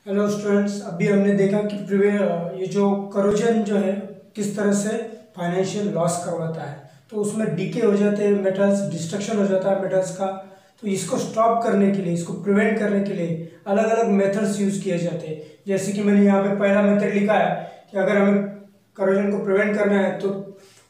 Hello students, अभी हमने देखा कि ये जो करोजन जो है किस तरह से फाइनेंशियल लॉस करवाता है। तो उसमें डीके हो जाते हैं मेटल्स, डिस्ट्रक्शन हो जाता है मेटल्स का। तो इसको स्टॉप करने के लिए, इसको प्रिवेंट करने के लिए अलग अलग मेथड्स यूज किए जाते हैं। जैसे कि मैंने यहाँ पे पहला मेथड लिखा है कि अगर हमें करोजन को प्रिवेंट करना है तो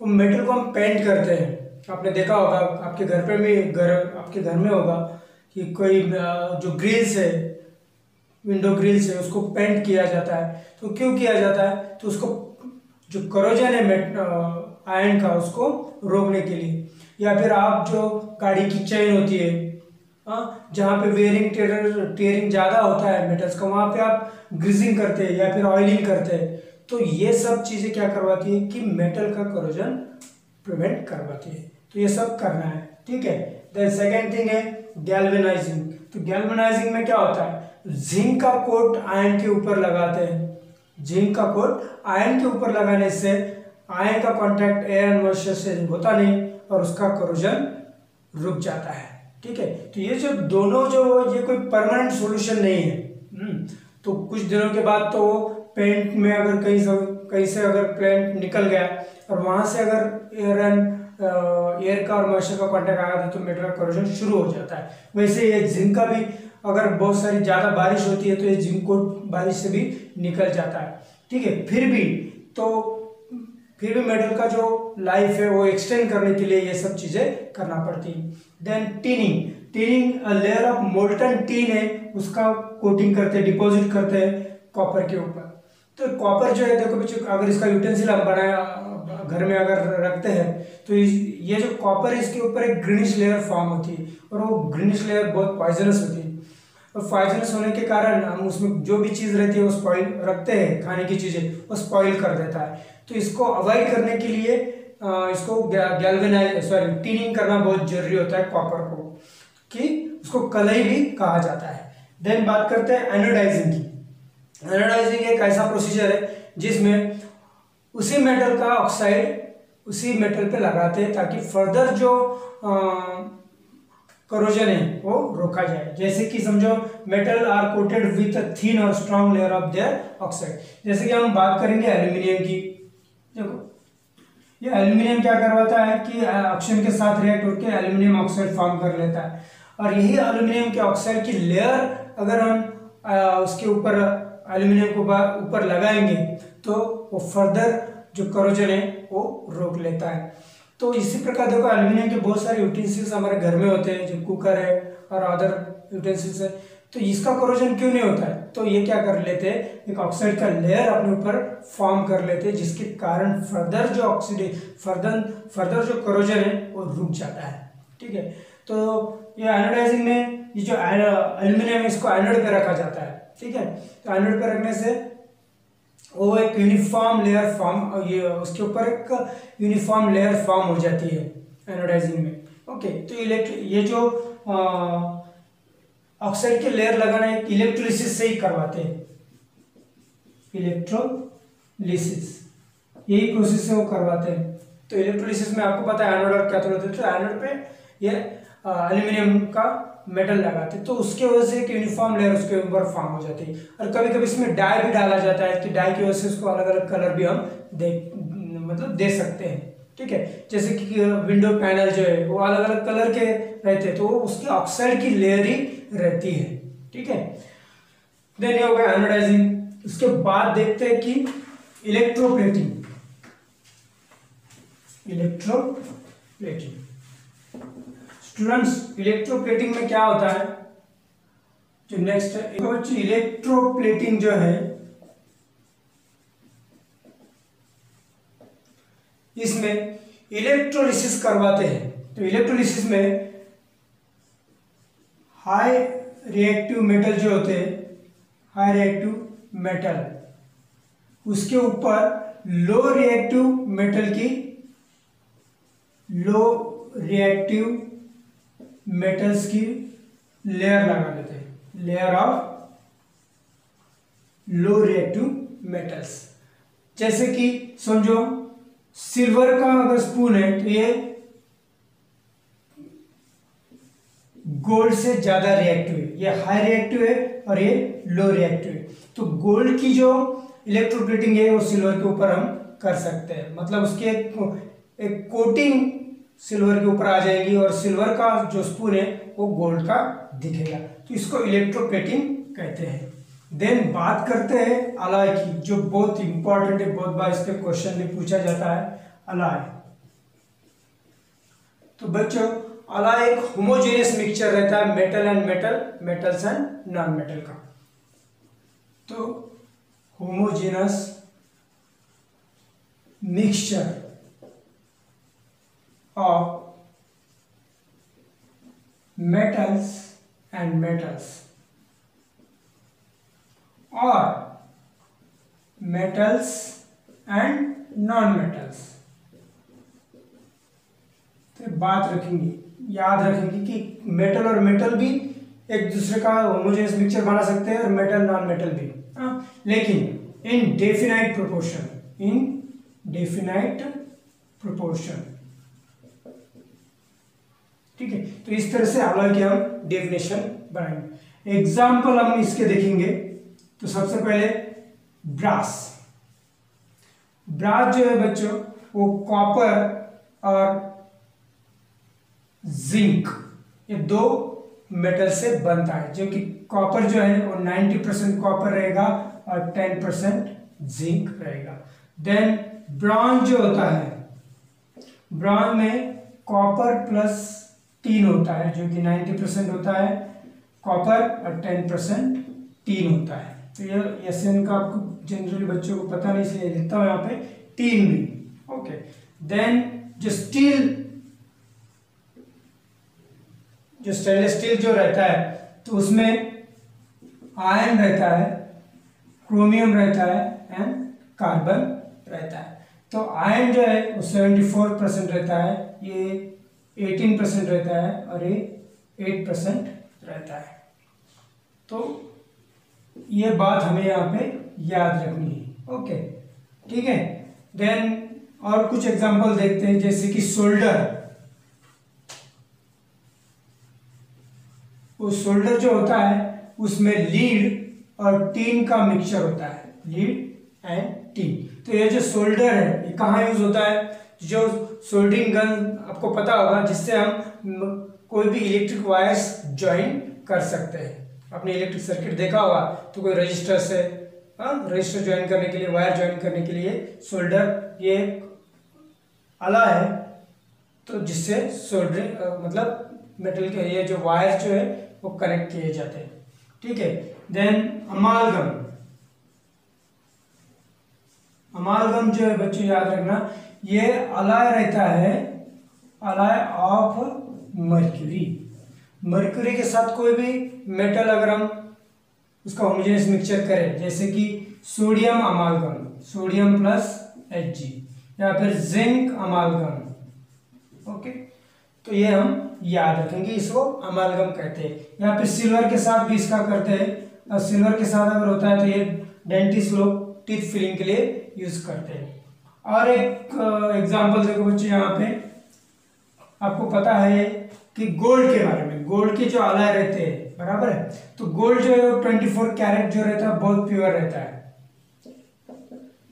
वो मेटल को हम पेंट करते हैं। आपने देखा होगा, आपके घर पे भी आपके घर में होगा कि कोई जो ग्रिल्स है, विंडो ग्रिल से उसको पेंट किया जाता है। तो क्यों किया जाता है? तो उसको जो करोजन है आयरन का, उसको रोकने के लिए। या फिर आप जो गाड़ी की चेन होती है, जहाँ पे वेयरिंग टेयरिंग ज़्यादा होता है मेटल्स का, वहाँ पे आप ग्रीजिंग करते हैं या फिर ऑयलिंग करते हैं। तो ये सब चीज़ें क्या करवाती है कि मेटल का करोजन प्रिवेंट करवाती है। तो ये सब करना है, ठीक है। देन सेकेंड थिंग है गैल्वेनाइजिंग। तो गैल्वेनाइजिंग में क्या होता है, जिंक का कोट आयरन के ऊपर लगाते हैं। जिंक का कोट आयरन के ऊपर लगाने से आयरन का कांटेक्ट एयर एंड मॉइस्चर से होता नहीं और उसका करोजन रुक जाता है, ठीक है। तो ये जो दोनों जो ये कोई परमानेंट सॉल्यूशन नहीं है। तो कुछ दिनों के बाद तो पेंट में अगर कहीं से अगर पेंट निकल गया और वहां से अगर एयर का और मॉइस्चर का कांटेक्ट आया तो मेटल का करोजन शुरू हो जाता है। वैसे ये जिंक का भी, अगर बहुत सारी ज़्यादा बारिश होती है तो ये जिंक को बारिश से भी निकल जाता है, ठीक है। फिर भी मेटल का जो लाइफ है वो एक्सटेंड करने के लिए ये सब चीज़ें करना पड़ती है। Then tinning. Tinning layer of molten tin है, उसका कोटिंग करते हैं, डिपॉजिट करते हैं कॉपर के ऊपर। तो कॉपर जो है, देखो बच्चों, अगर इसका यूटेंसिल हम बनाया घर में अगर रखते हैं तो ये जो कॉपर है इसके ऊपर एक ग्रीनिश लेयर फॉर्म होती है और वो ग्रीनिश लेयर बहुत पॉइजनस होती है। और पॉइजनस होने के कारण हम उसमें जो भी चीज़ रहती है वो स्पॉइल रखते हैं, खाने की चीज़ें, वो स्पॉइल कर देता है। तो इसको अवॉइड करने के लिए इसको टीनिंग करना बहुत जरूरी होता है कॉपर को, कि उसको कलई भी कहा जाता है। देन बात करते हैं एनोडाइजिंग की। एनोडाइजिंग एक ऐसा प्रोसीजर है जिसमें उसी मेटल का ऑक्साइड उसी मेटल पे लगाते हैं ताकि फर्दर जो करोजन है वो रोका जाए। जैसे कि समझो metal are coated with a thin और strong layer of their oxide. जैसे कि हम बात करेंगे एल्यूमिनियम की। देखो, ये एल्यूमिनियम क्या करवाता है कि ऑक्सीजन के साथ रिएक्ट होकर एल्यूमिनियम ऑक्साइड फॉर्म कर लेता है। और यही एल्यूमिनियम के ऑक्साइड की लेयर अगर हम उसके ऊपर एल्यूमिनियम को ऊपर लगाएंगे तो वो फर्दर जो करोजन है वो रोक लेता है। तो इसी प्रकार देखो, एल्यूमिनियम के बहुत सारे यूटेंसिल्स हमारे घर में होते हैं, जो कुकर है और अदर यूटेंसिल्स है। तो इसका करोजन क्यों नहीं होता है? तो ये क्या कर लेते हैं, एक ऑक्साइड का लेयर अपने ऊपर फॉर्म कर लेते हैं, जिसके कारण फर्दर जो करोजन है वो रुक जाता है, ठीक है। तो ये एनोडाइजिंग में ये जो एल्यूमिनियम है इसको एनोड पे रखा जाता है, ठीक है। तो एनोड पे रखने से वो एक यूनिफॉर्म लेयर फॉर्म, ये उसके ऊपर एक यूनिफॉर्म लेयर फॉर्म हो जाती है एनोडाइजिंग में। ओके, तो ये जो ऑक्साइड के लेयर लगाना एक इलेक्ट्रोलिसिस से ही करवाते हैं। इलेक्ट्रोलिसिस यही प्रोसेस से वो करवाते हैं। तो इलेक्ट्रोलिसिस में आपको पता है एनोड और कैथोड होते हैं। तो एनोड पे ये एल्यूमिनियम का मेटल लगाते हैं, तो उसके वजह से एक यूनिफॉर्म लेयर उसके ऊपर फॉर्म हो जाती है। और कभी कभी इसमें डाई भी डाला जाता है, कि डाई की वजह से उसको अलग अलग कलर भी हम दे सकते हैं, ठीक है। जैसे कि विंडो पैनल जो है वो अलग अलग कलर के रहते हैं, तो उसकी ऑक्साइड की लेयर ही रहती है, ठीक है। देन ये हो गया एनोडाइजिंग। उसके बाद देखते हैं कि इलेक्ट्रोप्लेटिंग। स्टूडेंट्स, इलेक्ट्रोप्लेटिंग में क्या होता है, जो नेक्स्ट है इलेक्ट्रोप्लेटिंग जो है, इसमें इलेक्ट्रोलिसिस करवाते हैं। तो इलेक्ट्रोलिसिस में हाई रिएक्टिव मेटल जो होते हैं, हाई रिएक्टिव मेटल, उसके ऊपर लो रिएक्टिव मेटल्स की लेयर लगा देते हैं, layer of low reactive metals. जैसे कि समझो सिल्वर का अगर स्पून है तो ये गोल्ड से ज़्यादा रिएक्टिव है, ये हाई रिएक्टिव है और ये लो रिएक्टिव है। तो गोल्ड की जो इलेक्ट्रोप्लेटिंग है वो सिल्वर के ऊपर हम कर सकते हैं, मतलब उसकी एक कोटिंग सिल्वर के ऊपर आ जाएगी और सिल्वर का जो स्पून है वो गोल्ड का दिखेगा, तो इसको इलेक्ट्रोप्लेटिंग कहते हैं। देन बात करते हैं अलॉय की, जो बहुत इंपॉर्टेंट है, बहुत बार इसके क्वेश्चन में पूछा जाता है अलॉय। तो बच्चों अलॉय एक होमोजेनियस मिक्सचर रहता है metal and metal, metals and non metal का। तो homogeneous mixture of metals and metals or metals and non-metals। तो बात रखेंगे, याद रखेंगे कि मेटल और मेटल भी एक दूसरे का होमोजेनियस मिक्सचर बना सकते हैं और मेटल नॉन मेटल भी, लेकिन इन डेफिनाइट प्रोपोर्शन, इन डेफिनाइट प्रोपोर्शन। ठीक है, तो इस तरह से अलॉय की हम डेफिनेशन बनाएंगे। एग्जाम्पल हम इसके देखेंगे। तो सबसे पहले ब्रास। ब्रास जो है बच्चों वो कॉपर और जिंक ये दो मेटल से बनता है, जो कि कॉपर जो है वो 90% कॉपर रहेगा और 10% जिंक रहेगा। देन ब्रॉन्ज जो होता है, ब्रॉन्ज में कॉपर प्लस टीन होता है, जो कि 90% होता है कॉपर और 10% टीन होता है। तो ये एसएन का आपको जनरली बच्चों को पता नहीं, इसलिए लिखता हूं यहाँ पे टीन भी। ओके, देन जो स्टेनलेस स्टील जो रहता है तो उसमें आयरन रहता है, क्रोमियम रहता है एंड कार्बन रहता है। तो आयरन जो है वो 74% रहता है, ये 18% रहता है और ये 8% रहता है। तो ये बात हमें यहाँ पे याद रखनी है। ओके, ठीक है। देन और कुछ एग्जांपल देखते हैं, जैसे कि सोल्डर। वो सोल्डर जो होता है उसमें लीड और टीन का मिक्सचर होता है, लीड एंड टीन। तो ये जो सोल्डर है ये कहाँ यूज होता है? जो सोल्डरिंग गन आपको पता होगा, जिससे हम कोई भी इलेक्ट्रिक वायर्स ज्वाइन कर सकते हैं। आपने इलेक्ट्रिक सर्किट देखा होगा तो कोई रजिस्टर से रजिस्टर ज्वाइन करने के लिए, वायर ज्वाइन करने के लिए सोल्डर ये आला है, तो जिससे सोल्डरिंग मतलब मेटल के ये जो वायर जो है वो कनेक्ट किए जाते हैं। ठीक है। देन अमालगम। अमालगम जो है बच्चों याद रखना, ये अलॉय रहता है, अलॉय ऑफ मर्क्यूरी। मर्क्यूरी के साथ कोई भी मेटल अगर हम उसका होमोजेनियस मिक्सचर करें, जैसे कि सोडियम अमालगम, सोडियम प्लस Hg, या फिर जिंक अमालगम। ओके, तो ये हम याद रखेंगे, इसको अमालगम कहते हैं। या फिर सिल्वर के साथ भी इसका करते हैं, और सिल्वर के साथ अगर होता है तो ये डेंटिस्ट लोग टीथ फिलिंग के लिए यूज करते हैं। और एक एग्जांपल देखो बच्चों, यहाँ पे आपको पता है कि गोल्ड के बारे में, गोल्ड के जो अलॉय रहते हैं, बराबर है, तो गोल्ड जो है 24 कैरेट जो रहता है बहुत प्योर रहता है।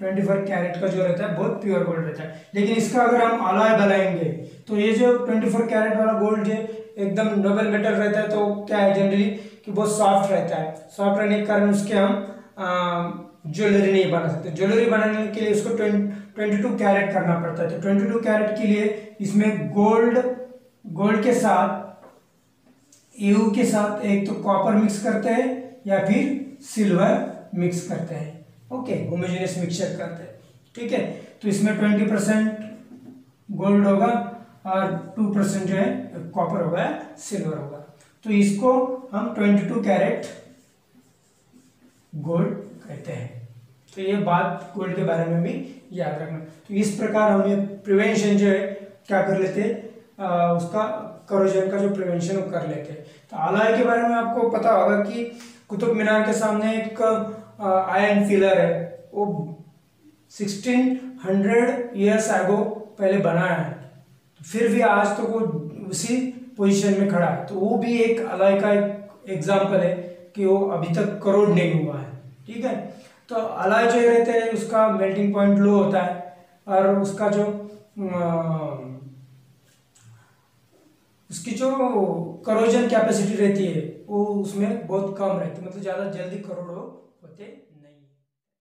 24 कैरेट का जो रहता है बहुत प्योर गोल्ड रहता है। लेकिन इसका अगर हम अलॉय बनाएंगे तो ये जो 24 कैरेट वाला गोल्ड है एकदम नोबल मेटल रहता है, तो क्या है जनरली कि बहुत सॉफ्ट रहता है। सॉफ्ट रहने के कारण उसके हम ज्वेलरी नहीं बना सकते। ज्वेलरी बनाने के लिए उसको 22 कैरेट करना पड़ता है। तो 22 कैरेट के लिए इसमें गोल्ड के साथ EU के साथ एक तो कॉपर मिक्स करते हैं या फिर सिल्वर मिक्स करते हैं। ओके, होमोजेनियस मिक्सचर करते हैं। ठीक है, तो इसमें 20% गोल्ड होगा और 2% जो है कॉपर होगा, सिल्वर होगा। तो इसको हम 22 कैरेट गोल्ड कहते हैं। तो ये बात गोल्ड के बारे में भी याद रखना। तो इस प्रकार हम ये प्रिवेंशन जो है क्या कर लेते हैं, उसका करोजन का जो प्रिवेंशन वो कर लेते हैं। तो अलॉय के बारे में आपको पता होगा कि कुतुब मीनार के सामने एक आयरन फिलर है, वो 1600 ईयर्स एगो पहले बनाया है, फिर भी आज तो वो उसी पोजीशन में खड़ा है, तो वो भी एक अलॉय का एक एग्जाम्पल है कि वो अभी तक करोड नहीं हुआ है। ठीक है, तो अलॉय जो रहते हैं उसका मेल्टिंग पॉइंट लो होता है और उसका जो उसकी जो करोजन कैपेसिटी रहती है वो उसमें बहुत कम रहती है, मतलब ज़्यादा जल्दी करोड़ होते